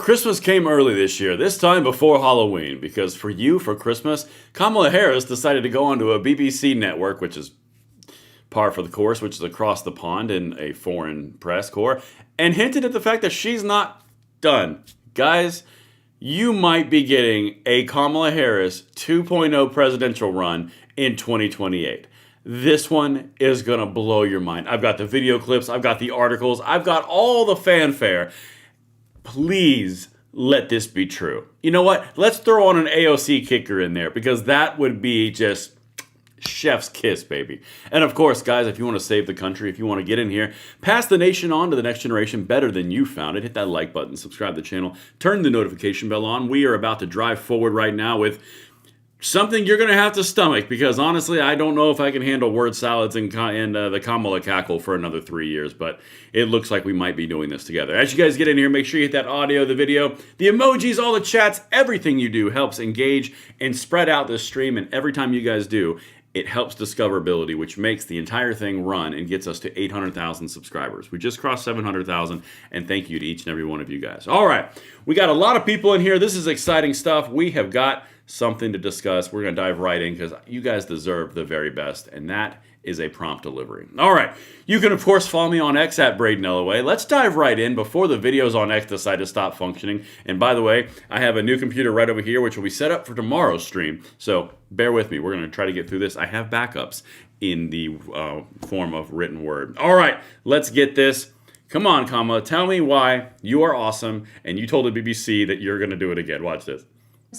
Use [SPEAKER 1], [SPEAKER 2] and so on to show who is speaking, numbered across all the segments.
[SPEAKER 1] Christmas came early this year, this time before Halloween, because for Christmas, Kamala Harris decided to go onto a BBC network, which is par for the course, which is across the pond in a foreign press corps, and hinted at the fact that she's not done. Guys, you might be getting a Kamala Harris 2.0 presidential run in 2028. This one is going to blow your mind. I've got the video clips, I've got the articles, I've got all the fanfare. Please let this be true. You know what? Let's throw on an AOC kicker in there, because that would be just chef's kiss, baby. And of course, guys, if you want to save the country, if you want to get in here, pass the nation on to the next generation better than you found it, hit that like button, subscribe to the channel, turn the notification bell on. We are about to drive forward right now with something you're going to have to stomach, because honestly, I don't know if I can handle word salads and the Kamala cackle for another 3 years, but it looks like we might be doing this together. As you guys get in here, make sure you hit that audio, the video, the emojis, all the chats. Everything you do helps engage and spread out this stream, and every time you guys do, it helps discoverability, which makes the entire thing run and gets us to 800,000 subscribers. We just crossed 700,000, and thank you to each and every one of you guys. All right, we got a lot of people in here. This is exciting stuff. We have got something to discuss. We're going to dive right in, because you guys deserve the very best, and that is a prompt delivery. All right, you can, of course, follow me on X at Braden LOA. Let's dive right in before the videos on X decide to stop functioning. And by the way, I have a new computer right over here, which will be set up for tomorrow's stream, so bear with me. We're going to try to get through this. I have backups in the form of written word. All right, let's get this. Come on, Kamala, tell me why you are awesome, and you told the BBC that you're going to do it again. Watch this.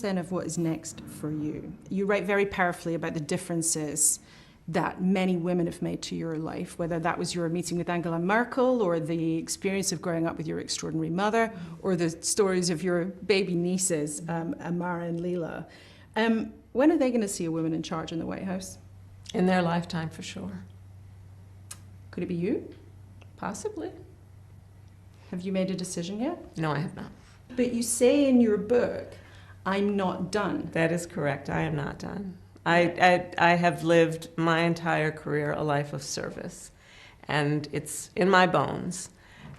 [SPEAKER 2] Of what is next for you. You write very powerfully about the differences that many women have made to your life, whether that was your meeting with Angela Merkel, or the experience of growing up with your extraordinary mother, or the stories of your baby nieces, Amara and Leela. When are they going to see a woman in charge in the White House?
[SPEAKER 3] In their lifetime, for sure.
[SPEAKER 2] Could it be you?
[SPEAKER 3] Possibly.
[SPEAKER 2] Have you made a decision yet?
[SPEAKER 3] No, I have not.
[SPEAKER 2] But you say in your book, I'm not done.
[SPEAKER 3] That is correct. I am not done. I have lived my entire career a life of service, and it's in my bones.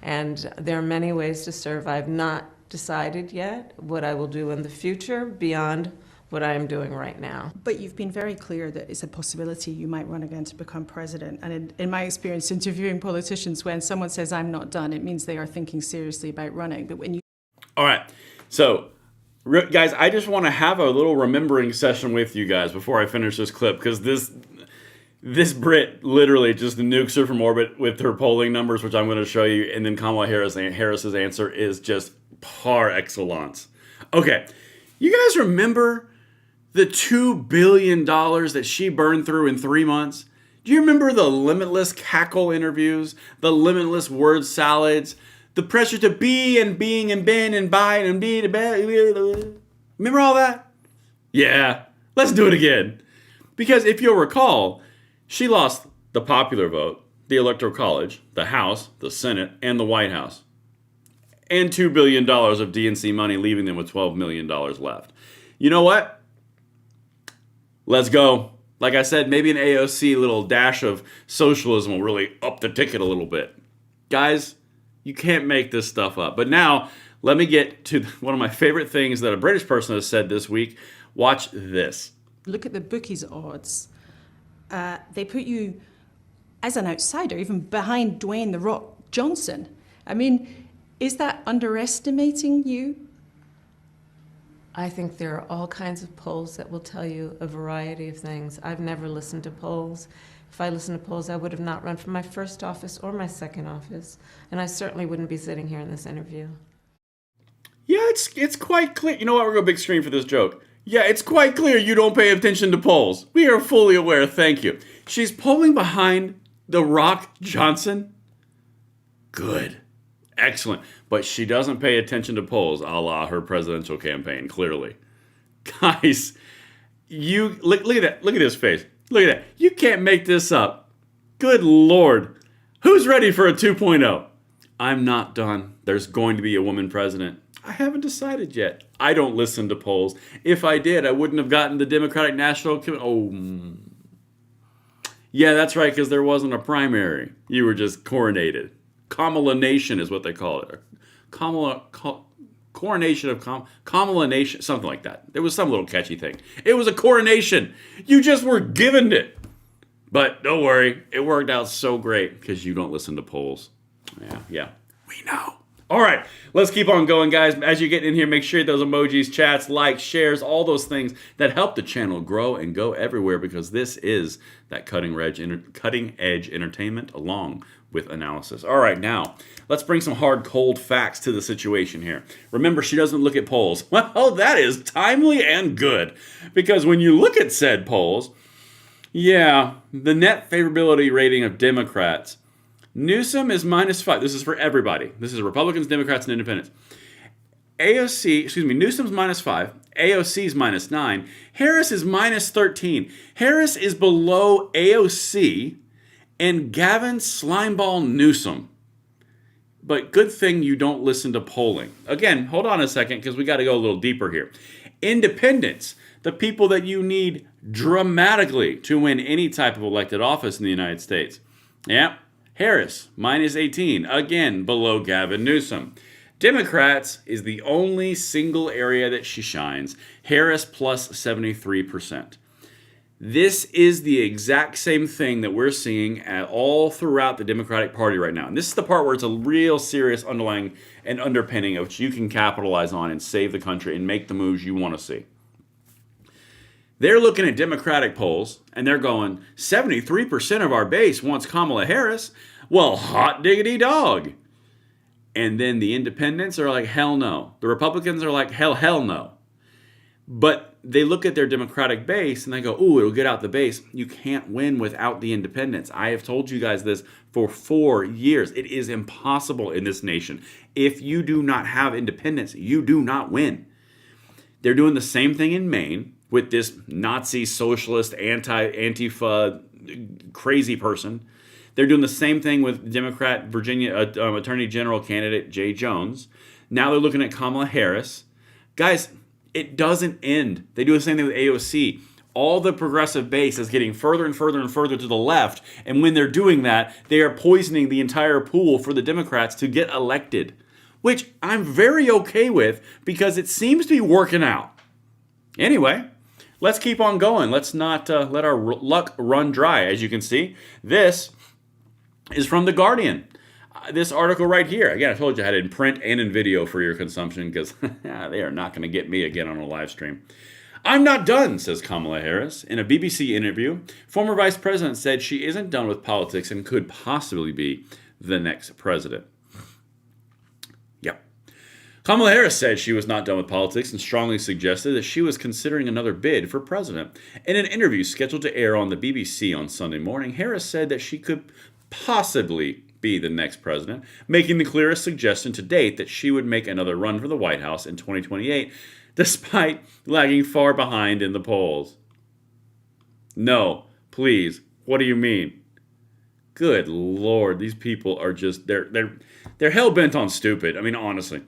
[SPEAKER 3] And there are many ways to serve. I've not decided yet what I will do in the future beyond what I am doing right now.
[SPEAKER 2] But you've been very clear that it's a possibility you might run again to become president. And in my experience interviewing politicians, when someone says I'm not done, it means they are thinking seriously about running. But when you...
[SPEAKER 1] All right, so guys, I just want to have a little remembering session with you guys before I finish this clip, because this Brit literally just nukes her from orbit with her polling numbers, which I'm going to show you, and then Kamala Harris's answer is just par excellence. Okay, you guys remember the $2 billion that she burned through in 3 months? Do you remember the limitless cackle interviews, the limitless word salads, the pressure to be and being and been and buy and be to be? Remember all that? Yeah, let's do it again. Because if you'll recall, she lost the popular vote, the Electoral College, the House, the Senate, and the White House. And $2 billion of DNC money, leaving them with $12 million left. You know what? Let's go. Like I said, maybe an AOC little dash of socialism will really up the ticket a little bit. Guys, you can't make this stuff up. But now, let me get to one of my favorite things that a British person has said this week. Watch this.
[SPEAKER 2] Look at the bookies' odds. They put you as an outsider, even behind Dwayne "The Rock" Johnson. I mean, is that underestimating you?
[SPEAKER 3] I think there are all kinds of polls that will tell you a variety of things. I've never listened to polls. If I listened to polls, I would have not run for my first office or my second office, and I certainly wouldn't be sitting here in this interview.
[SPEAKER 1] Yeah, it's quite clear. You know what? We're going to big screen for this joke. Yeah, it's quite clear you don't pay attention to polls. We are fully aware. Thank you. She's polling behind The Rock Johnson. Good. Excellent. But she doesn't pay attention to polls, a la her presidential campaign, clearly. Guys, you look at that. Look at his face. Look at that. You can't make this up. Good Lord. Who's ready for a 2.0? I'm not done. There's going to be a woman president. I haven't decided yet. I don't listen to polls. If I did, I wouldn't have gotten the Democratic National Committee. Oh, yeah, that's right, because there wasn't a primary. You were just coronated. Kamala Nation is what they call it. coronation of Kamala Nation, something like that. There was some little catchy thing. It was a coronation. You just were given it. But don't worry, it worked out so great because you don't listen to polls. Yeah, we know. All right, let's keep on going, guys. As you get in here, make sure those emojis, chats, likes, shares, all those things that help the channel grow and go everywhere, because this is that cutting edge entertainment along with analysis. All right, now let's bring some hard, cold facts to the situation here. Remember, she doesn't look at polls. Well, that is timely and good, because when you look at said polls, yeah, the net favorability rating of Democrats, Newsom is -5. This is for everybody. This is Republicans, Democrats, and Independents. Newsom's -5. AOC's -9. Harris is -13. Harris is below AOC and Gavin Slimeball Newsom. But good thing you don't listen to polling. Again, hold on a second, because we got to go a little deeper here. Independents, the people that you need dramatically to win any type of elected office in the United States. Yeah, Harris, -18, again below Gavin Newsom. Democrats is the only single area that she shines. Harris plus 73%. This is the exact same thing that we're seeing all throughout the Democratic Party right now. And this is the part where it's a real serious underlying and underpinning of which you can capitalize on and save the country and make the moves you want to see. They're looking at Democratic polls, and they're going, 73% of our base wants Kamala Harris. Well, hot diggity dog. And then the independents are like, hell no. The Republicans are like, hell no. But they look at their Democratic base, and they go, ooh, it'll get out the base. You can't win without the independents. I have told you guys this for 4 years. It is impossible in this nation. If you do not have independents, you do not win. They're doing the same thing in Maine with this Nazi, socialist, Antifa, crazy person. They're doing the same thing with Democrat Virginia Attorney General candidate Jay Jones. Now they're looking at Kamala Harris. Guys, it doesn't end. They do the same thing with AOC. All the progressive base is getting further and further and further to the left. And when they're doing that, they are poisoning the entire pool for the Democrats to get elected, which I'm very okay with because it seems to be working out. Anyway, let's keep on going. Let's not let our luck run dry. As you can see, this is from The Guardian. This article right here. Again, I told you I had it in print and in video for your consumption because they are not going to get me again on a live stream. I'm not done, says Kamala Harris. In a BBC interview, former vice president said she isn't done with politics and could possibly be the next president. Yep. Kamala Harris said she was not done with politics and strongly suggested that she was considering another bid for president. In an interview scheduled to air on the BBC on Sunday morning, Harris said that she could possibly be the next president, making the clearest suggestion to date that she would make another run for the White House in 2028, despite lagging far behind in the polls. No, please, what do you mean? Good Lord, these people are just, they're hell-bent on stupid. I mean, honestly.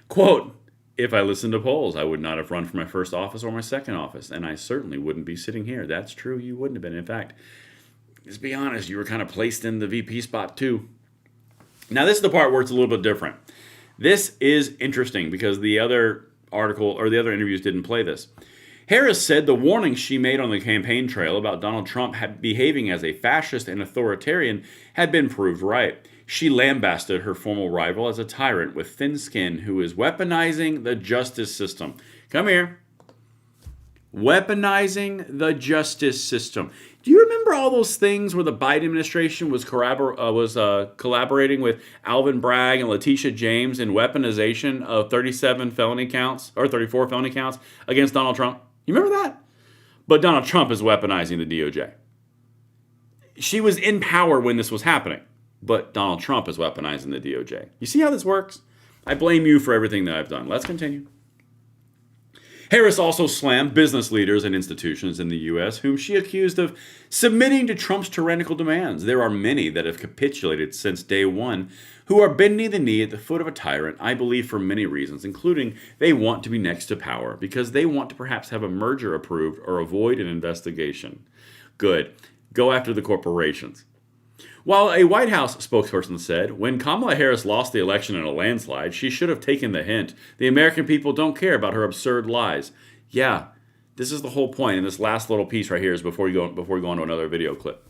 [SPEAKER 1] Quote, if I listened to polls, I would not have run for my first office or my second office, and I certainly wouldn't be sitting here. That's true, you wouldn't have been. In fact, let's be honest, you were kind of placed in the VP spot too. Now, this is the part where it's a little bit different. This is interesting because the other article or the other interviews didn't play this. Harris said the warnings she made on the campaign trail about Donald Trump behaving as a fascist and authoritarian had been proved right. She lambasted her former rival as a tyrant with thin skin who is weaponizing the justice system. Come here. Weaponizing the justice system. Do you remember all those things where the Biden administration was collaborating with Alvin Bragg and Letitia James in weaponization of 37 felony counts or 34 felony counts against Donald Trump? You remember that? But Donald Trump is weaponizing the DOJ. She was in power when this was happening, but Donald Trump is weaponizing the DOJ. You see how this works? I blame you for everything that I've done. Let's continue. Harris also slammed business leaders and institutions in the U.S. whom she accused of submitting to Trump's tyrannical demands. There are many that have capitulated since day one who are bending the knee at the foot of a tyrant, I believe for many reasons, including they want to be next to power because they want to perhaps have a merger approved or avoid an investigation. Good. Go after the corporations. While a White House spokesperson said, when Kamala Harris lost the election in a landslide, she should have taken the hint. The American people don't care about her absurd lies. Yeah, this is the whole point. And this last little piece right here is before we go on to another video clip.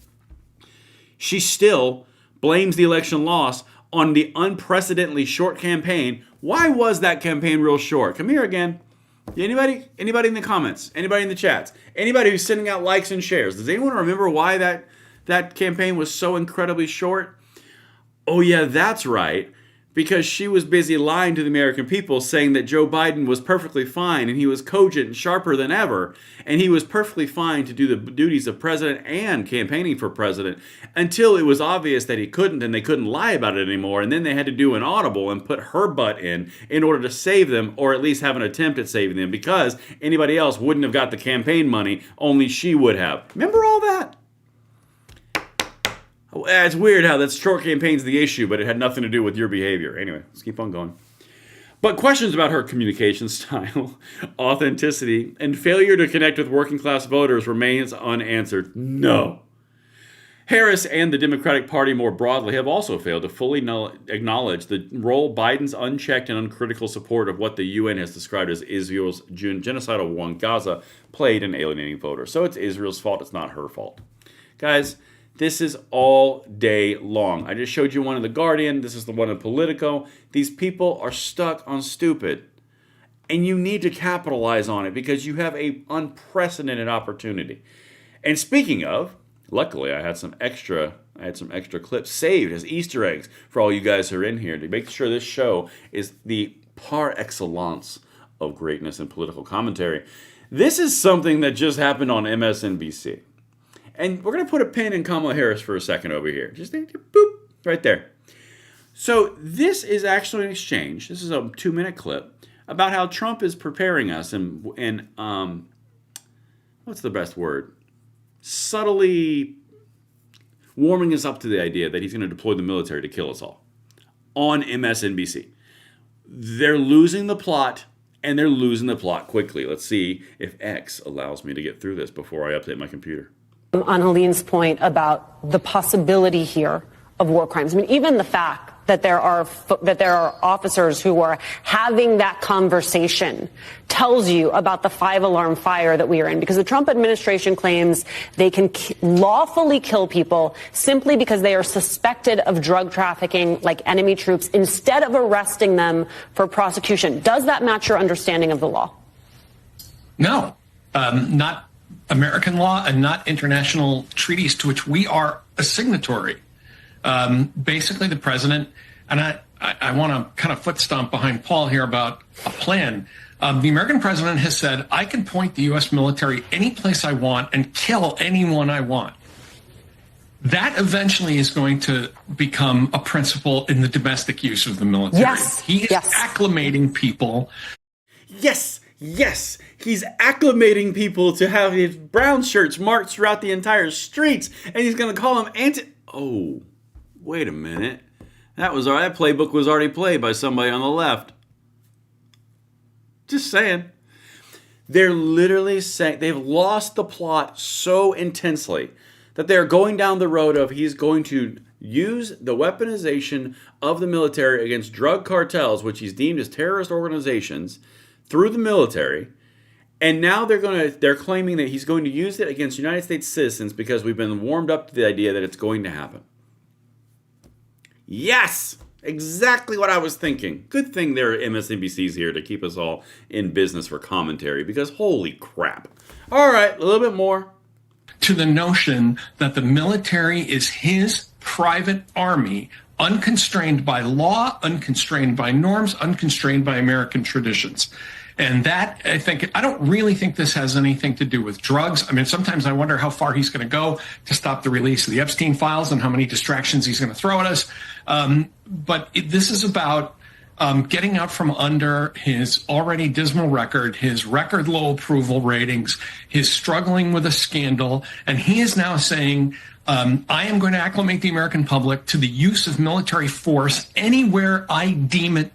[SPEAKER 1] She still blames the election loss on the unprecedentedly short campaign. Why was that campaign real short? Come here again. Anybody in the comments? Anybody in the chats? Anybody who's sending out likes and shares? Does anyone remember why that campaign was so incredibly short? Oh yeah, that's right. Because she was busy lying to the American people, saying that Joe Biden was perfectly fine and he was cogent and sharper than ever, and he was perfectly fine to do the duties of president and campaigning for president, until it was obvious that he couldn't, and they couldn't lie about it anymore, and then they had to do an audible and put her butt in order to save them, or at least have an attempt at saving them, because anybody else wouldn't have got the campaign money, only she would have. Remember all that? It's weird how that short campaign's the issue, but it had nothing to do with your behavior. Anyway, let's keep on going. But questions about her communication style, authenticity, and failure to connect with working class voters remains unanswered. No. Harris and the Democratic Party more broadly have also failed to fully acknowledge the role Biden's unchecked and uncritical support of what the UN has described as Israel's genocidal war in Gaza played in alienating voters. So it's Israel's fault, it's not her fault. Guys, this is all day long. I just showed you one in The Guardian. This is the one in Politico. These people are stuck on stupid. And you need to capitalize on it because you have an unprecedented opportunity. And speaking of, luckily I had some extra clips saved as Easter eggs for all you guys who are in here to make sure this show is the par excellence of greatness and political commentary. This is something that just happened on MSNBC. And we're going to put a pin in Kamala Harris for a second over here. Just boop, right there. So this is actually an exchange. This is a 2-minute clip about how Trump is preparing us and what's the best word? Subtly warming us up to the idea that he's going to deploy the military to kill us all on MSNBC. They're losing the plot, and they're losing the plot quickly. Let's see if X allows me to get through this before I update my computer.
[SPEAKER 4] On Helene's point about the possibility here of war crimes. I mean, even the fact that there are officers who are having that conversation tells you about the 5-alarm fire that we are in, because the Trump administration claims they can lawfully kill people simply because they are suspected of drug trafficking like enemy troops instead of arresting them for prosecution. Does that match your understanding of the law?
[SPEAKER 5] No, not American law and not international treaties to which we are a signatory. Basically, the president, and I want to kind of foot stomp behind Paul here about a plan. The American president has said, I can point the U.S. military any place I want and kill anyone I want. That eventually is going to become a principle in the domestic use of the military.
[SPEAKER 4] Yes.
[SPEAKER 5] He is acclimating people.
[SPEAKER 1] Yes. He's acclimating people to have his brown shirts marched throughout the entire streets, and he's going to call them Oh, wait a minute. That playbook was already played by somebody on the left. Just saying. They're literally saying they've lost the plot so intensely that they're going down the road of he's going to use the weaponization of the military against drug cartels, which he's deemed as terrorist organizations, through the military, and now they're claiming that he's going to use it against United States citizens because we've been warmed up to the idea that it's going to happen. Yes, exactly what I was thinking. Good thing there are MSNBC's here to keep us all in business for commentary, because holy crap. All right, a little bit more.
[SPEAKER 5] To the notion that the military is his private army, unconstrained by law, unconstrained by norms, unconstrained by American traditions. And that, I don't really think this has anything to do with drugs. I mean, sometimes I wonder how far he's going to go to stop the release of the Epstein files and how many distractions he's going to throw at us. But this is about getting out from under his already dismal record, his record low approval ratings, his struggling with a scandal. And he is now saying, I am going to acclimate the American public to the use of military force anywhere I deem it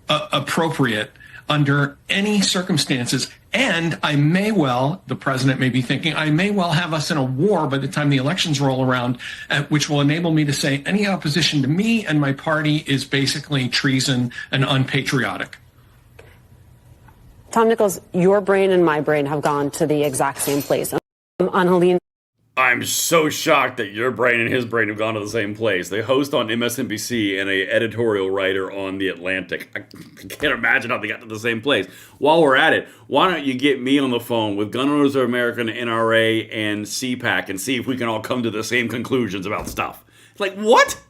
[SPEAKER 5] appropriate. under any circumstances. And I may well, the president may be thinking, I may well have us in a war by the time the elections roll around, which will enable me to say any opposition to me and my party is basically treason and unpatriotic.
[SPEAKER 4] Tom Nichols, your brain and my brain have gone to the exact same place. On Helene.
[SPEAKER 1] I'm so shocked that your brain and his brain have gone to the same place. They host on MSNBC and a editorial writer on The Atlantic. I can't imagine how they got to the same place. While we're at it, why don't you get me on the phone with Gun Owners of America, and NRA, and CPAC and see if we can all come to the same conclusions about stuff. Like, what?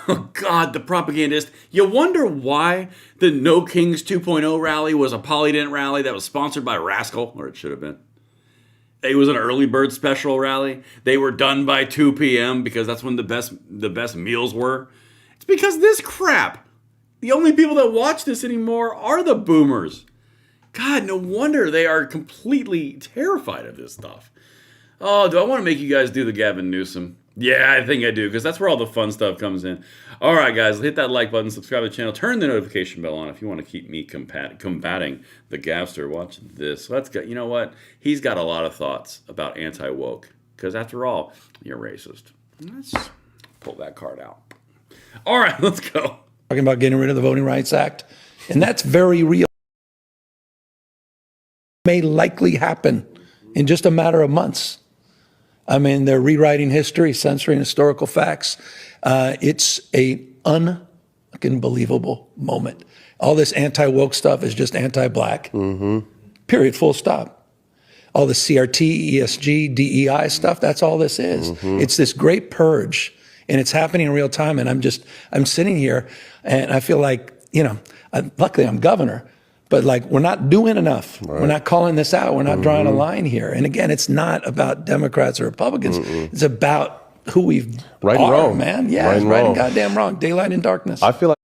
[SPEAKER 1] Oh, God, the propagandist. You wonder why the No Kings 2.0 rally was a Polydent rally that was sponsored by Rascal, or it should have been. It was an early bird special rally. They were done by 2 p.m. because that's when the best meals were. It's because this crap. The only people that watch this anymore are the boomers. God, no wonder they are completely terrified of this stuff. Oh, do I want to make you guys do the Gavin Newsom? Yeah, I think I do, because that's where all the fun stuff comes in. All right, guys, hit that like button, subscribe to the channel, turn the notification bell on if you want to keep me combating the Gavster. Watch this. Let's go. You know what? He's got a lot of thoughts about anti-woke, because after all, you're racist. Let's pull that card out. All right, let's go.
[SPEAKER 6] Talking about getting rid of the Voting Rights Act, and that's very real. May likely happen in just a matter of months. I mean, they're rewriting history, censoring historical facts. It's a unbelievable moment. All this anti-woke stuff is just anti-black. Period, full stop. All the CRT, ESG, DEI stuff, that's all this is. It's this great purge, and it's happening in real time. And I'm sitting here, and I feel like, luckily I'm governor, but like, we're not doing enough. Right. We're not calling this out. We're not drawing a line here. And again, it's not about Democrats or Republicans. It's about who we've
[SPEAKER 7] right and wrong,
[SPEAKER 6] man. Yeah, right and goddamn wrong. Daylight and darkness.
[SPEAKER 7] I feel like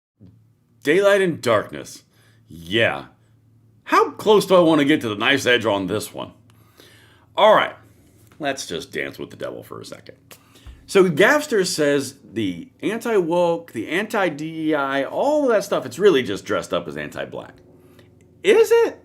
[SPEAKER 1] daylight and darkness. Yeah. How close do I want to get to the knife's edge on this one? All right. Let's just dance with the devil for a second. So Gavster says the anti-woke, the anti-DEI, all of that stuff, it's really just dressed up as anti-black. Is it?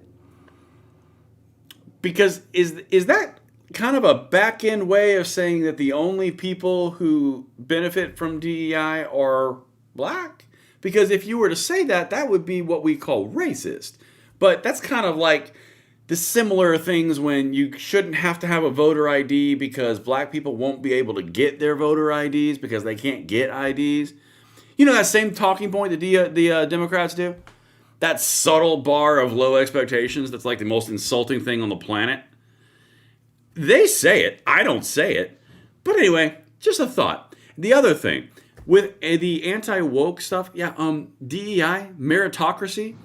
[SPEAKER 1] Because is that kind of a back-end way of saying that the only people who benefit from DEI are black? Because if you were to say that, that would be what we call racist. But that's kind of like the similar things when you shouldn't have to have a voter ID because black people won't be able to get their voter IDs because they can't get IDs. You know that same talking point that the Democrats do? That subtle bar of low expectations that's like the most insulting thing on the planet. They say it. I don't say it. But anyway, just a thought. The other thing, with the anti-woke stuff, DEI, meritocracy,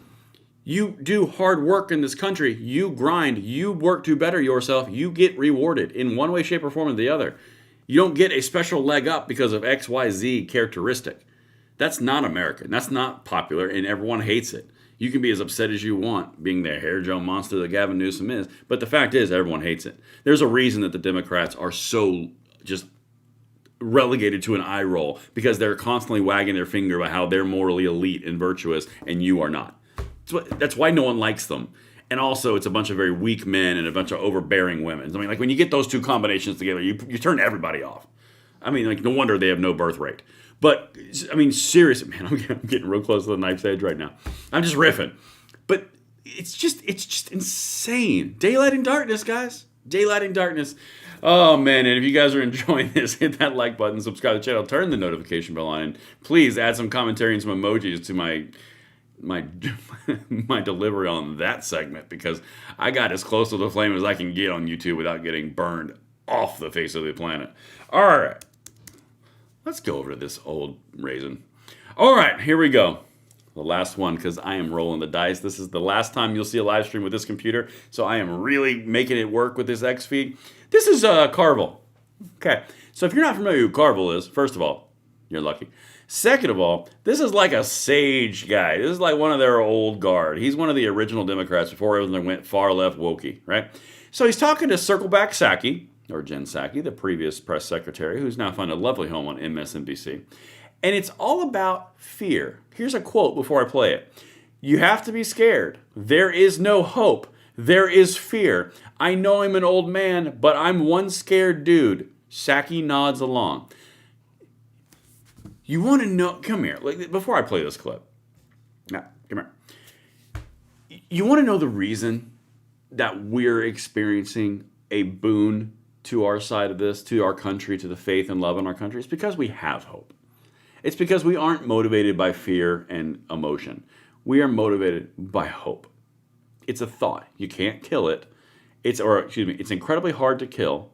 [SPEAKER 1] you do hard work in this country, you grind, you work to better yourself, you get rewarded in one way, shape, or form or the other. You don't get a special leg up because of XYZ characteristic. That's not American. That's not popular, and everyone hates it. You can be as upset as you want, being the hair Joe monster that Gavin Newsom is, but the fact is, everyone hates it. There's a reason that the Democrats are so just relegated to an eye roll, because they're constantly wagging their finger about how they're morally elite and virtuous, and you are not. That's why no one likes them. And also, it's a bunch of very weak men and a bunch of overbearing women. I mean, like, when you get those two combinations together, you turn everybody off. I mean, like, no wonder they have no birth rate. But, I mean, seriously, man, I'm getting real close to the knife's edge right now. I'm just riffing. But it's just insane. Daylight and darkness, guys. Daylight and darkness. Oh, man, and if you guys are enjoying this, hit that like button, subscribe to the channel, turn the notification bell on, and please add some commentary and some emojis to my delivery on that segment, because I got as close to the flame as I can get on YouTube without getting burned off the face of the planet. All right. Let's go over to this old raisin. All right, here we go. The last one, because I am rolling the dice. This is the last time you'll see a live stream with this computer, so I am really making it work with this X feed. This is Carville. Okay, so if you're not familiar with who Carville is, first of all, you're lucky. Second of all, this is like a sage guy. This is like one of their old guard. He's one of the original Democrats before everything went far left wokey, right? So he's talking to Circleback Psaki, or Jen Psaki, the previous press secretary, who's now found a lovely home on MSNBC. And it's all about fear. Here's a quote before I play it. You have to be scared. There is no hope. There is fear. I know I'm an old man, but I'm one scared dude. Psaki nods along. You want to know? Come here. Before I play this clip. Now, come here. You want to know the reason that we're experiencing a boon to our side of this, to our country, to the faith and love in our country? It's because we have hope. It's because we aren't motivated by fear and emotion. We are motivated by hope. It's a thought. You can't kill it. It's incredibly hard to kill,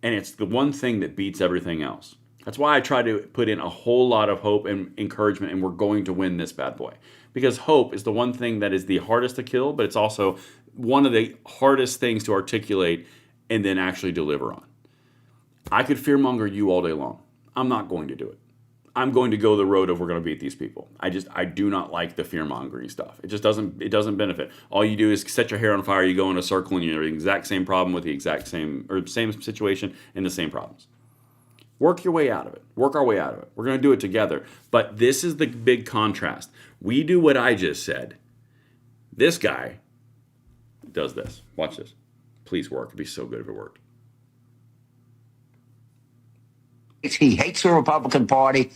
[SPEAKER 1] and it's the one thing that beats everything else. That's why I try to put in a whole lot of hope and encouragement, and we're going to win this bad boy. Because hope is the one thing that is the hardest to kill, but it's also one of the hardest things to articulate and then actually deliver on. I could fearmonger you all day long. I'm not going to do it. I'm going to go the road of we're going to beat these people. I do not like the fear-mongering stuff. It doesn't benefit. All you do is set your hair on fire, you go in a circle, and you have the exact same problem with the exact same, or same situation and the same problems. Work your way out of it. Work our way out of it. We're going to do it together. But this is the big contrast. We do what I just said. This guy does this. Watch this. Please work. It'd be so good if it worked.
[SPEAKER 7] He hates the Republican Party.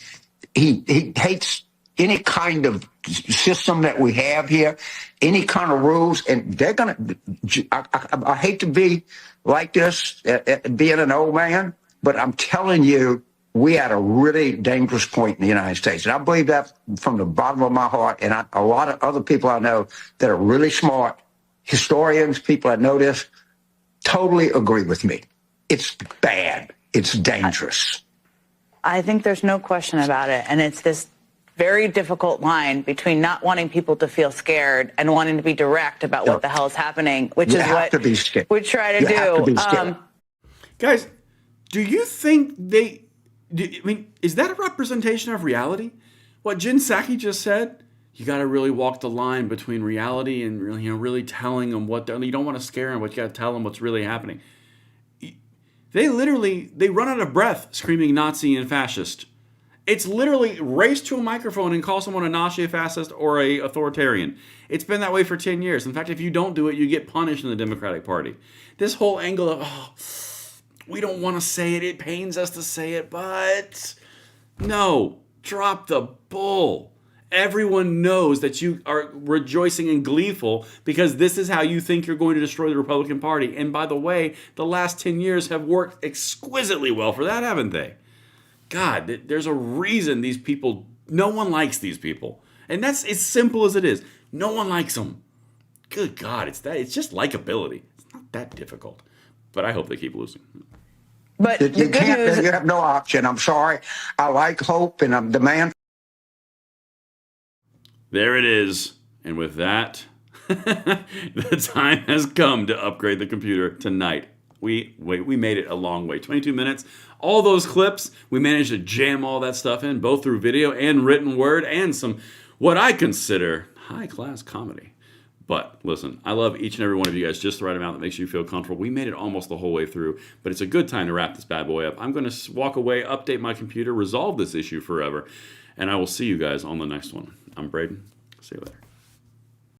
[SPEAKER 7] He hates any kind of system that we have here, any kind of rules. And they're going to, I hate to be like this, being an old man, but I'm telling you, we at a really dangerous point in the United States. And I believe that from the bottom of my heart. And a lot of other people I know that are really smart, historians, people that know this, totally agree with me. It's bad. It's dangerous.
[SPEAKER 8] I think there's no question about it. And it's this very difficult line between not wanting people to feel scared and wanting to be direct about what the hell is happening, which is what we try to do.
[SPEAKER 1] Guys, do you think is that a representation of reality? What Jen Psaki just said? You got to really walk the line between reality and really telling them you don't want to scare them, but you got to tell them what's really happening. They run out of breath screaming Nazi and fascist. It's literally race to a microphone and call someone a Nazi, a fascist, or a authoritarian. It's been that way for 10 years. In fact, if you don't do it, you get punished in the Democratic Party. This whole angle of, we don't want to say it, it pains us to say it, but no, drop the bull. Everyone knows that you are rejoicing and gleeful because this is how you think you're going to destroy the Republican Party. And by the way, the last 10 years have worked exquisitely well for that, haven't they? God, there's a reason these people, no one likes these people. And that's as simple as it is. No one likes them. Good God, it's just likability. It's not that difficult. But I hope they keep losing.
[SPEAKER 8] But
[SPEAKER 7] you have no option. I'm sorry. I like hope, and I'm the man.
[SPEAKER 1] There it is. And with that, the time has come to upgrade the computer tonight. We made it a long way. 22 minutes. All those clips, we managed to jam all that stuff in, both through video and written word, and some, what I consider, high-class comedy. But listen, I love each and every one of you guys just the right amount that makes you feel comfortable. We made it almost the whole way through, but it's a good time to wrap this bad boy up. I'm going to walk away, update my computer, resolve this issue forever, and I will see you guys on the next one. I'm Braden. See you later.